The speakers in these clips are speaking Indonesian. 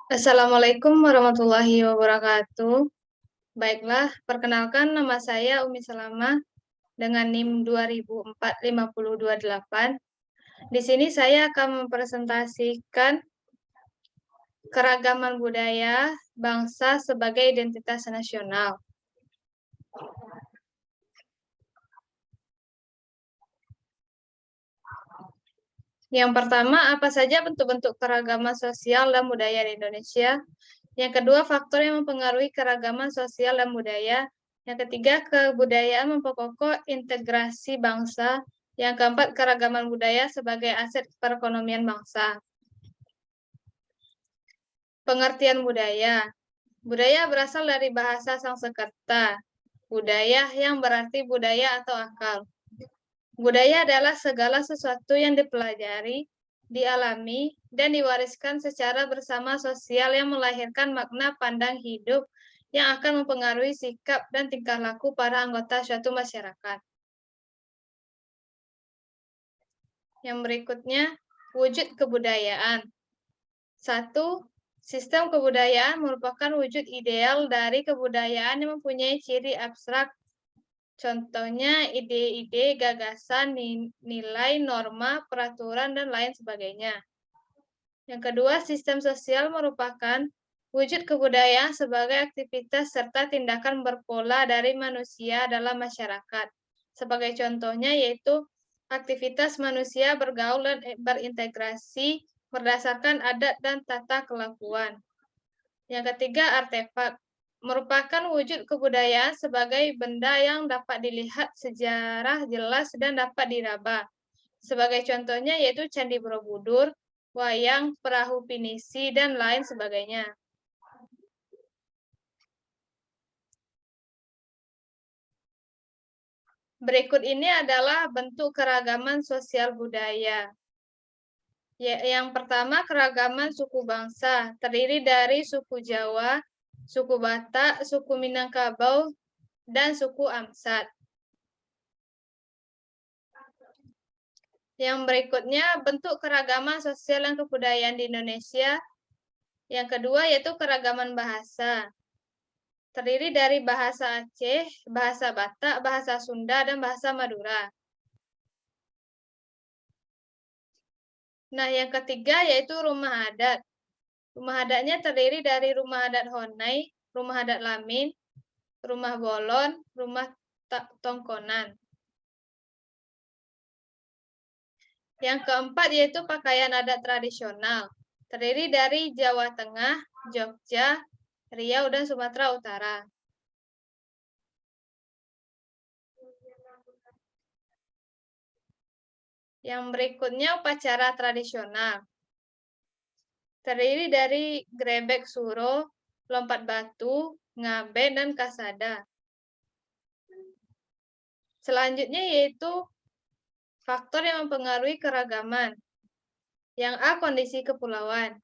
Assalamualaikum warahmatullahi wabarakatuh. Baiklah, perkenalkan nama saya Umi Salamah dengan NIM 20045028. Di sini saya akan mempresentasikan keragaman budaya bangsa sebagai identitas nasional. Yang pertama, apa saja bentuk-bentuk keragaman sosial dan budaya di Indonesia? Yang kedua, faktor yang mempengaruhi keragaman sosial dan budaya. Yang ketiga, kebudayaan memperkokoh integrasi bangsa. Yang keempat, keragaman budaya sebagai aset perekonomian bangsa. Pengertian budaya. Budaya berasal dari bahasa Sanskerta. Budaya yang berarti budaya atau akal. Budaya adalah segala sesuatu yang dipelajari, dialami, dan diwariskan secara bersama sosial yang melahirkan makna pandang hidup yang akan mempengaruhi sikap dan tingkah laku para anggota suatu masyarakat. Yang berikutnya, wujud kebudayaan. 1. Sistem kebudayaan merupakan wujud ideal dari kebudayaan yang mempunyai ciri abstrak. Contohnya ide-ide, gagasan, nilai, norma, peraturan, dan lain sebagainya. Yang kedua, sistem sosial merupakan wujud kebudayaan sebagai aktivitas serta tindakan berpola dari manusia dalam masyarakat. Sebagai contohnya yaitu aktivitas manusia bergaul dan berintegrasi berdasarkan adat dan tata kelakuan. Yang ketiga, artefak merupakan wujud kebudayaan sebagai benda yang dapat dilihat sejarah jelas dan dapat diraba. Sebagai contohnya yaitu Candi Borobudur, wayang, perahu pinisi, dan lain sebagainya. Berikut ini adalah bentuk keragaman sosial budaya. Yang pertama, keragaman suku bangsa, terdiri dari suku Jawa, suku Batak, suku Minangkabau, dan suku Amsat. Yang berikutnya, bentuk keragaman sosial dan kebudayaan di Indonesia. Yang kedua, yaitu keragaman bahasa. Terdiri dari bahasa Aceh, bahasa Batak, bahasa Sunda, dan bahasa Madura. Nah, yang ketiga yaitu rumah adat. Rumah adatnya terdiri dari rumah adat Honai, rumah adat Lamin, rumah Bolon, rumah Tongkonan. Yang keempat yaitu pakaian adat tradisional. Terdiri dari Jawa Tengah, Jogja, Riau, dan Sumatera Utara. Yang berikutnya upacara tradisional. Terdiri dari grebek suro, lompat batu, ngaben, dan kasada. Selanjutnya yaitu faktor yang mempengaruhi keragaman. Yang A, kondisi kepulauan.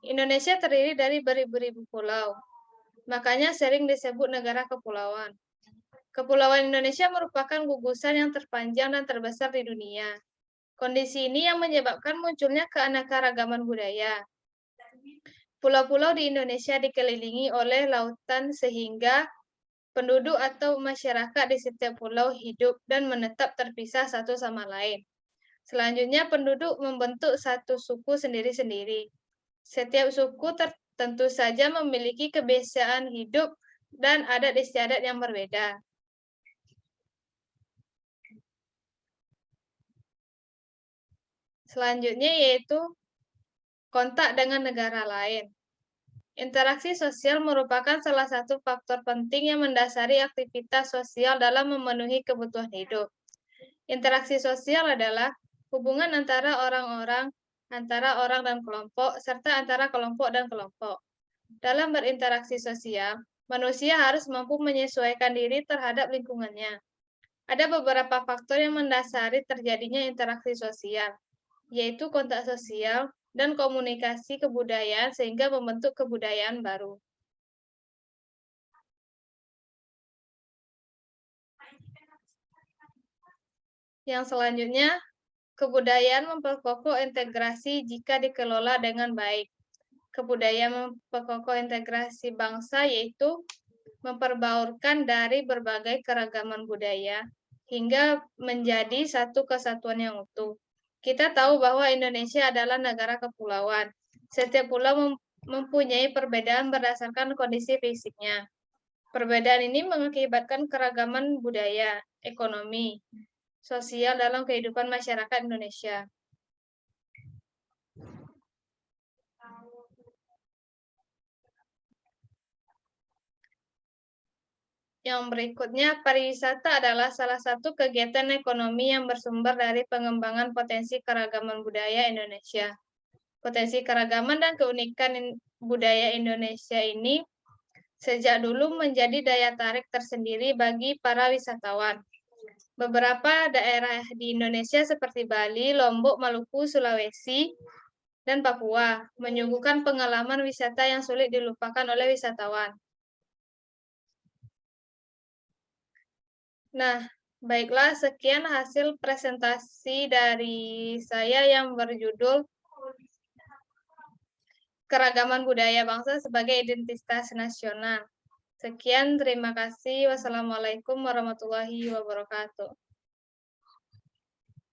Indonesia terdiri dari beribu-ribu pulau. Makanya sering disebut negara kepulauan. Kepulauan Indonesia merupakan gugusan yang terpanjang dan terbesar di dunia. Kondisi ini yang menyebabkan munculnya keanekaragaman budaya. Pulau-pulau di Indonesia dikelilingi oleh lautan sehingga penduduk atau masyarakat di setiap pulau hidup dan menetap terpisah satu sama lain. Selanjutnya, penduduk membentuk satu suku sendiri-sendiri. Setiap suku tentu saja memiliki kebiasaan hidup dan adat istiadat yang berbeda. Selanjutnya yaitu kontak dengan negara lain. Interaksi sosial merupakan salah satu faktor penting yang mendasari aktivitas sosial dalam memenuhi kebutuhan hidup. Interaksi sosial adalah hubungan antara orang-orang, antara orang dan kelompok, serta antara kelompok dan kelompok. Dalam berinteraksi sosial, manusia harus mampu menyesuaikan diri terhadap lingkungannya. Ada beberapa faktor yang mendasari terjadinya interaksi sosial, yaitu kontak sosial dan komunikasi kebudayaan sehingga membentuk kebudayaan baru. Yang selanjutnya, Kebudayaan memperkokoh integrasi jika dikelola dengan baik. Kebudayaan memperkokoh integrasi bangsa yaitu memperbaurkan dari berbagai keragaman budaya hingga menjadi satu kesatuan yang utuh. Kita tahu bahwa Indonesia adalah negara kepulauan. Setiap pulau mempunyai perbedaan berdasarkan kondisi fisiknya. Perbedaan ini mengakibatkan keragaman budaya, ekonomi, sosial dalam kehidupan masyarakat Indonesia. Yang berikutnya, pariwisata adalah salah satu kegiatan ekonomi yang bersumber dari pengembangan potensi keragaman budaya Indonesia. Potensi keragaman dan keunikan budaya Indonesia ini sejak dulu menjadi daya tarik tersendiri bagi para wisatawan. Beberapa daerah di Indonesia seperti Bali, Lombok, Maluku, Sulawesi, dan Papua menyuguhkan pengalaman wisata yang sulit dilupakan oleh wisatawan. Nah, baiklah, sekian hasil presentasi dari saya yang berjudul Keragaman Budaya Bangsa sebagai Identitas Nasional. Sekian, terima kasih. Wassalamualaikum warahmatullahi wabarakatuh.